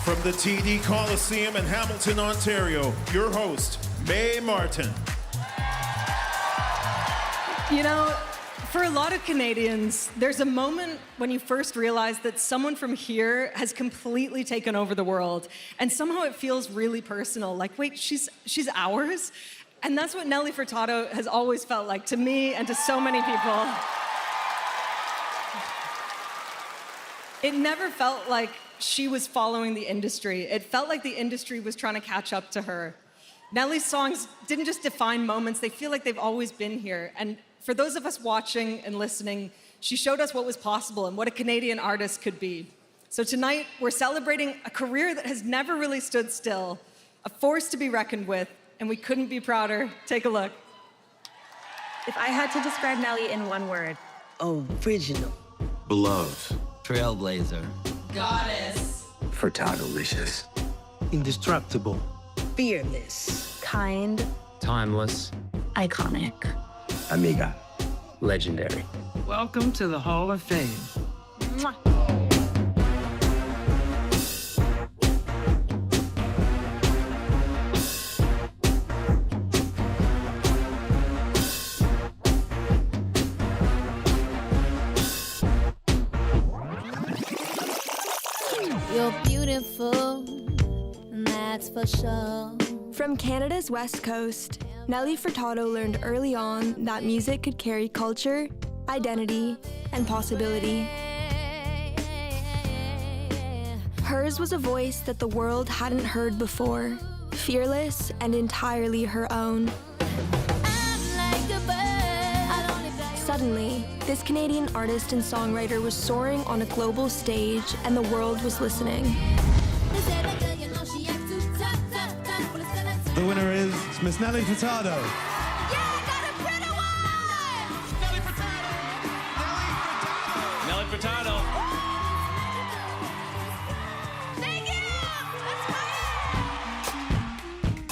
From the TD Coliseum in Hamilton, Ontario, your host, Mae Martin. You know, for a lot of Canadians, there's a moment when you first realize that someone from here has completely taken over the world, and somehow it feels really personal. Like, wait, she's ours? And that's what Nelly Furtado has always felt like to me and to so many people. It never felt like she was following the industry. It felt like the industry was trying to catch up to her. Nelly's songs didn't just define moments, they feel like they've always been here. And for those of us watching and listening, she showed us what was possible and what a Canadian artist could be. So tonight, we're celebrating a career that has never really stood still, a force to be reckoned with, and we couldn't be prouder. Take a look. If I had to describe Nelly in one word. Original. Beloved. Trailblazer. Goddess. Furtado-licious. Indestructible. Fearless. Kind. Timeless. Iconic. Amiga. Legendary. Welcome to the Hall of Fame. Mwah. You're beautiful, that's for sure. From Canada's West Coast, Nelly Furtado learned early on that music could carry culture, identity, and possibility. Hers was a voice that the world hadn't heard before, fearless and entirely her own. Suddenly, this Canadian artist and songwriter was soaring on a global stage, and the world was listening. The winner is Miss Nelly Furtado. Yeah, I got a pretty one! Nelly Furtado! Nelly Furtado. Thank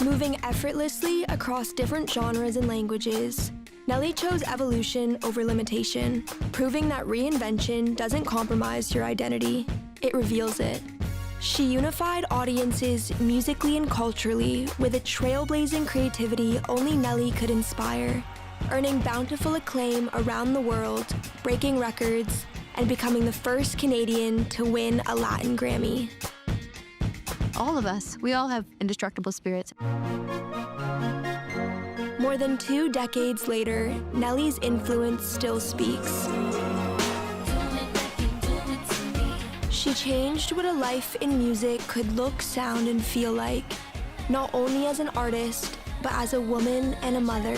you! Moving effortlessly across different genres and languages, Nelly chose evolution over limitation, proving that reinvention doesn't compromise your identity, it reveals it. She unified audiences musically and culturally with a trailblazing creativity only Nelly could inspire, earning bountiful acclaim around the world, breaking records, and becoming the first Canadian to win a Latin Grammy. All of us, we all have indestructible spirits. More than 2 decades later, Nelly's influence still speaks. She changed what a life in music could look, sound, and feel like, not only as an artist, but as a woman and a mother.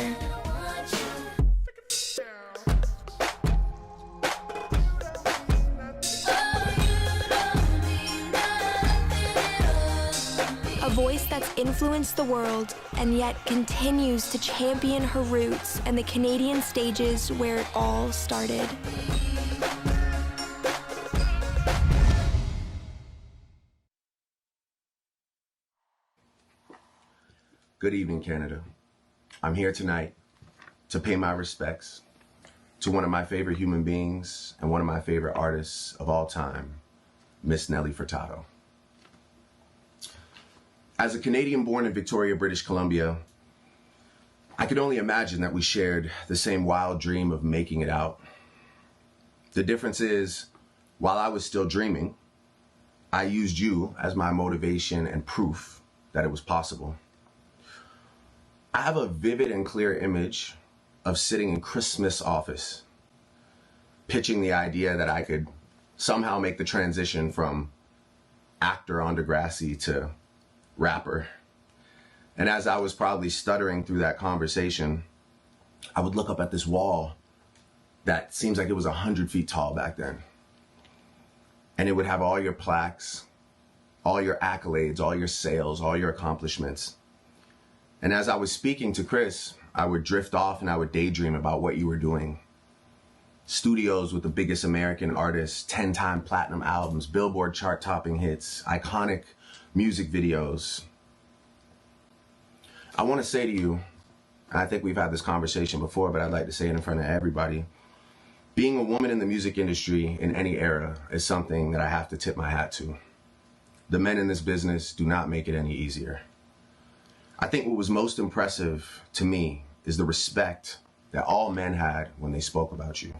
A voice that's influenced the world and yet continues to champion her roots and the Canadian stages where it all started. Good evening, Canada. I'm here tonight to pay my respects to one of my favorite human beings and one of my favorite artists of all time, Miss Nelly Furtado. As a Canadian born in Victoria, British Columbia, I could only imagine that we shared the same wild dream of making it out. The difference is, while I was still dreaming, I used you as my motivation and proof that it was possible. I have a vivid and clear image of sitting in Chris Smith's office, pitching the idea that I could somehow make the transition from actor on Degrassi to rapper. And as I was probably stuttering through that conversation, I would look up at this wall that seems like it was 100 feet tall back then. And it would have all your plaques, all your accolades, all your sales, all your accomplishments. And as I was speaking to Chris, I would drift off and I would daydream about what you were doing. Studios with the biggest American artists, 10-time platinum albums, Billboard chart-topping hits, iconic music videos. I want to say to you, and I think we've had this conversation before, but I'd like to say it in front of everybody, being a woman in the music industry in any era is something that I have to tip my hat to. the men in this business do not make it any easier. I think what was most impressive to me is the respect that all men had when they spoke about you.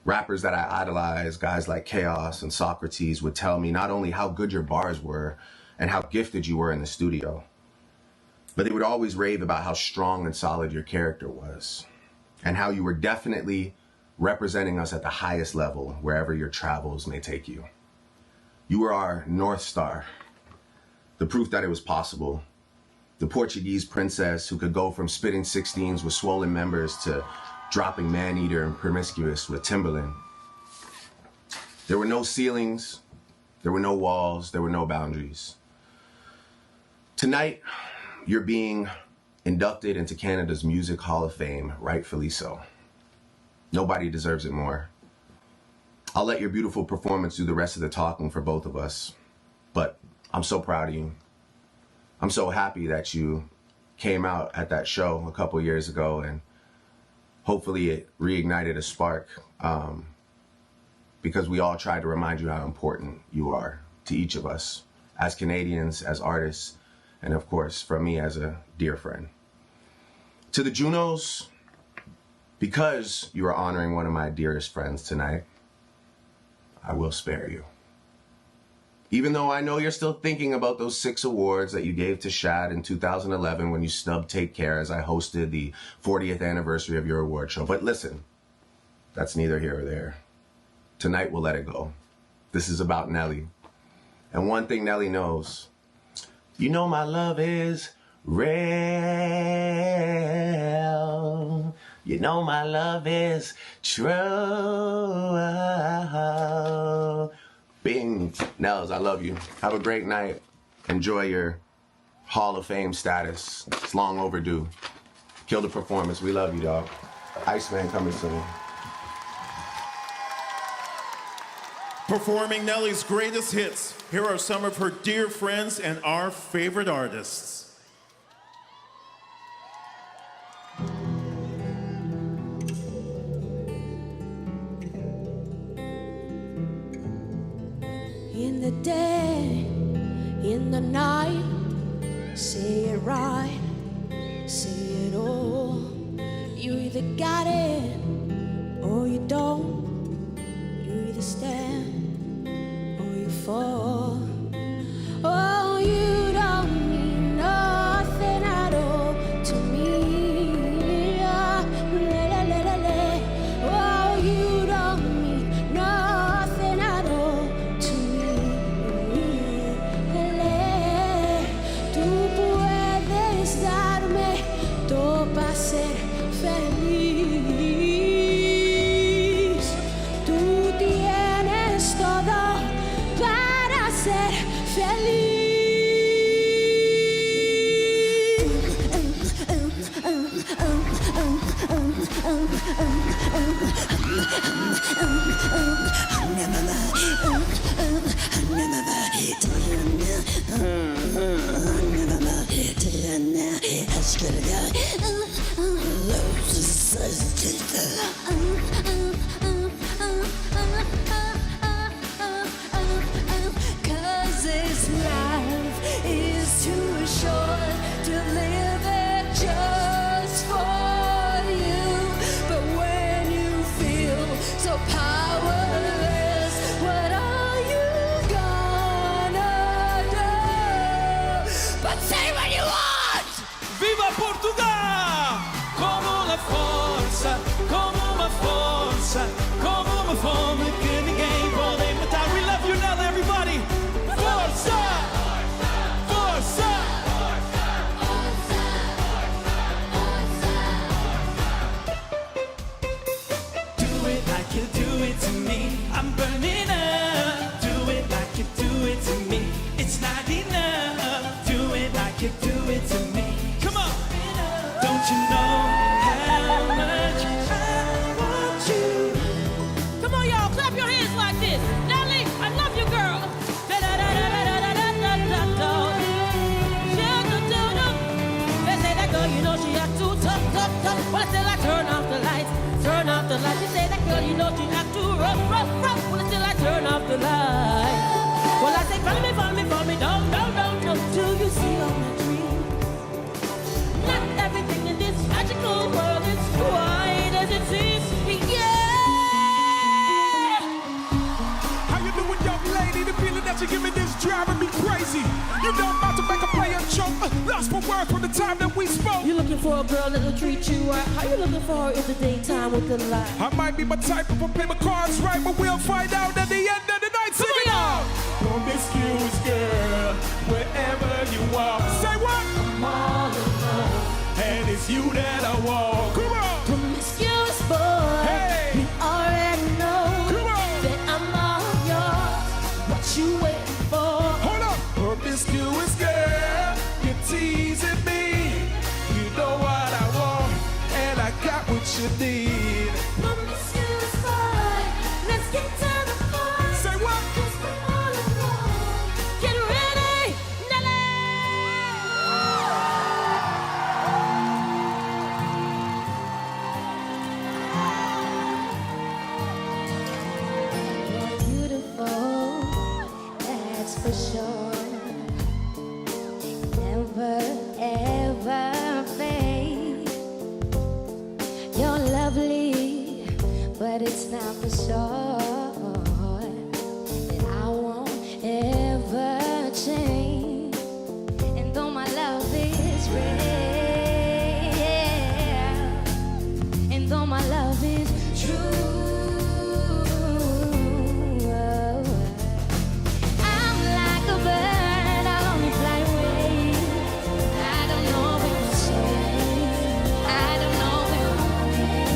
Rappers that I idolized, guys like Chaos and Socrates, would tell me not only how good your bars were and how gifted you were in the studio, but they would always rave about how strong and solid your character was and how you were definitely representing us at the highest level wherever your travels may take you. You were our North Star, the proof that it was possible, the Portuguese princess who could go from spitting 16s with swollen members to dropping Man-Eater and Promiscuous with Timberland. There were no ceilings, there were no walls, there were no boundaries. Tonight, you're being inducted into Canada's Music Hall of Fame, rightfully so. Nobody deserves it more. I'll let your beautiful performance do the rest of the talking for both of us, but I'm so proud of you. I'm so happy that you came out at that show a couple years ago, and hopefully it reignited a spark, because we all tried to remind you how important you are to each of us as Canadians, as artists, and of course, from me as a dear friend. To the Junos, because you are honoring one of my dearest friends tonight, I will spare you. Even though I know you're still thinking about those 6 awards that you gave to Shad in 2011 when you snubbed Take Care as I hosted the 40th anniversary of your award show. But listen, that's neither here or there. Tonight we'll let it go. This is about Nelly. And one thing Nelly knows, you know my love is real. You know my love is true. Bing. Nels, I love you. Have a great night. Enjoy your Hall of Fame status. It's long overdue. Kill the performance. We love you, dog. Iceman coming soon. Performing Nelly's greatest hits, here are some of her dear friends and our favorite artists. In the day, in the night, say it right, say it all. You either got it or you don't. You either stand or you fall. Oh, you don't mean nothing at all to me. Oh, you don't mean nothing at all to me. Tú puedes darme todo para ser feliz. Tú tienes todo para ser feliz. Cause this life is too short to live it just for you. But when you feel so powerless, what are you gonna do? But say what you want! Viva Portugal! Como uma força, como uma força, como uma fome que she give me this driving me crazy. You know I'm about to make a player choke. Lost for words from the time that we spoke. You looking for a girl that'll treat you right? How you looking for her in the daytime with the light? I might be my type if I play my cards right, but we'll find out at the end of the night. Sing it out. Promiscuous girl, wherever you are. Say what? I'm all alone. And it's you that I want. Come on. Promiscuous boy. Hey. You already know. Come on. That I'm all yours. What you waiting for? Hold up. Promiscuous girl, you're teasing me. You know what I want, and I got what you need. Promiscuous boy. Let's get to the point. Say what? 'Cause we're all alone. Get ready, Nelly! You're beautiful, that's for sure. Never, ever fade. You're lovely, but it's not for sure that I won't ever change. And though my love is real, and though my love is true, I'm like a bird, I'll only fly away. I don't know where to swim, I don't know where home is.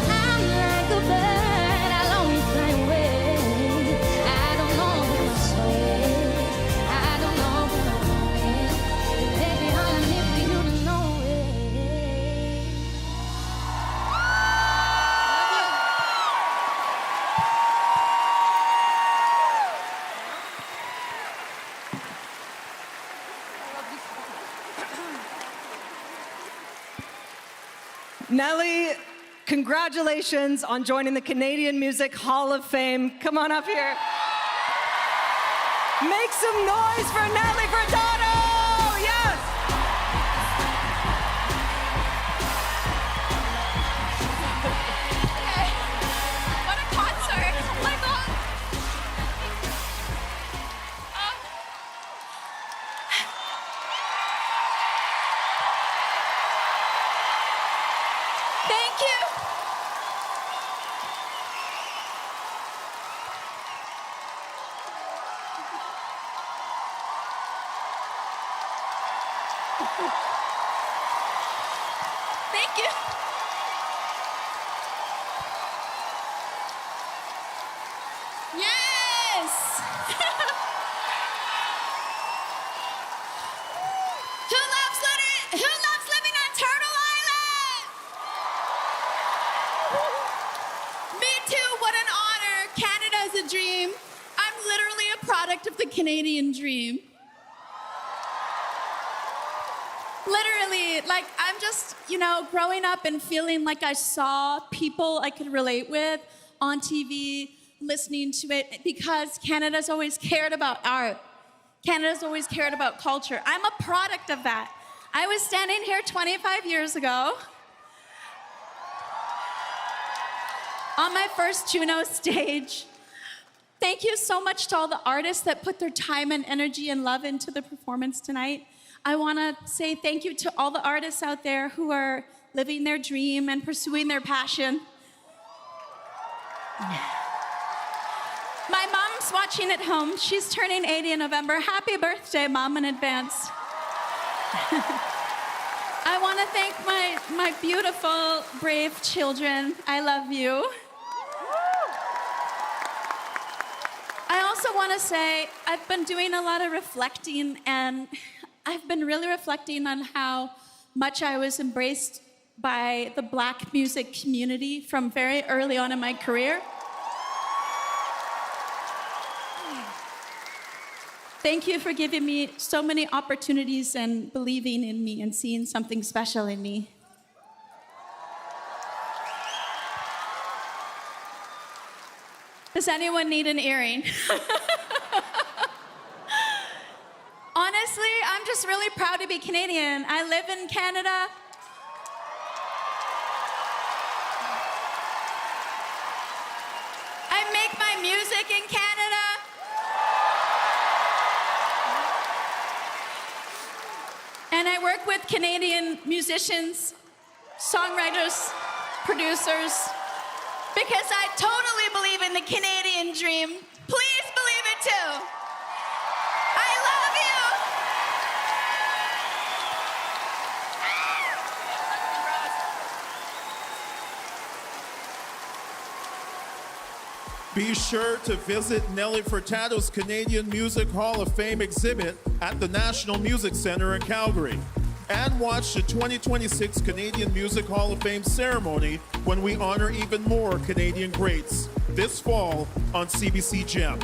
I'm like a bird, I'll only fly away. I don't know where to swim, I don't know where home is. And baby, I'm here for you to know it. Nelly, congratulations on joining the Canadian Music Hall of Fame. Come on up here. Make some noise for Nelly Furtado! Yes! What a concert! Oh my God. Thank you. Thank you. Yes. Who loves living on Turtle Island? Me too. What an honor. Canada's a dream. I'm literally a product of the Canadian dream. Literally, like, I'm just, growing up and feeling like I saw people I could relate with on TV, listening to it, because Canada's always cared about art. Canada's always cared about culture. I'm a product of that. I was standing here 25 years ago on my first Juno stage. Thank you so much to all the artists that put their time and energy and love into the performance tonight. I want to say thank you to all the artists out there who are living their dream and pursuing their passion. My mom's watching at home. She's turning 80 in November. Happy birthday, Mom, in advance. I want to thank my beautiful, brave children. I love you. I also want to say I've been doing a lot of reflecting, and I've been really reflecting on how much I was embraced by the Black music community from very early on in my career. Thank you for giving me so many opportunities and believing in me and seeing something special in me. Does anyone need an earring? Honestly, I'm just really proud to be Canadian. I live in Canada. I make my music in Canada. work with Canadian musicians, songwriters, producers, because I totally believe in the Canadian dream. Please believe it too. I love you. Be sure to visit Nelly Furtado's Canadian Music Hall of Fame exhibit at the National Music Centre in Calgary. And watch the 2026 Canadian Music Hall of Fame ceremony when we honor even more Canadian greats this fall on CBC Gem.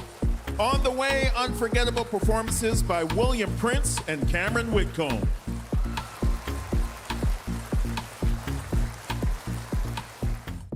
On the way, unforgettable performances by William Prince and Cameron Whitcomb.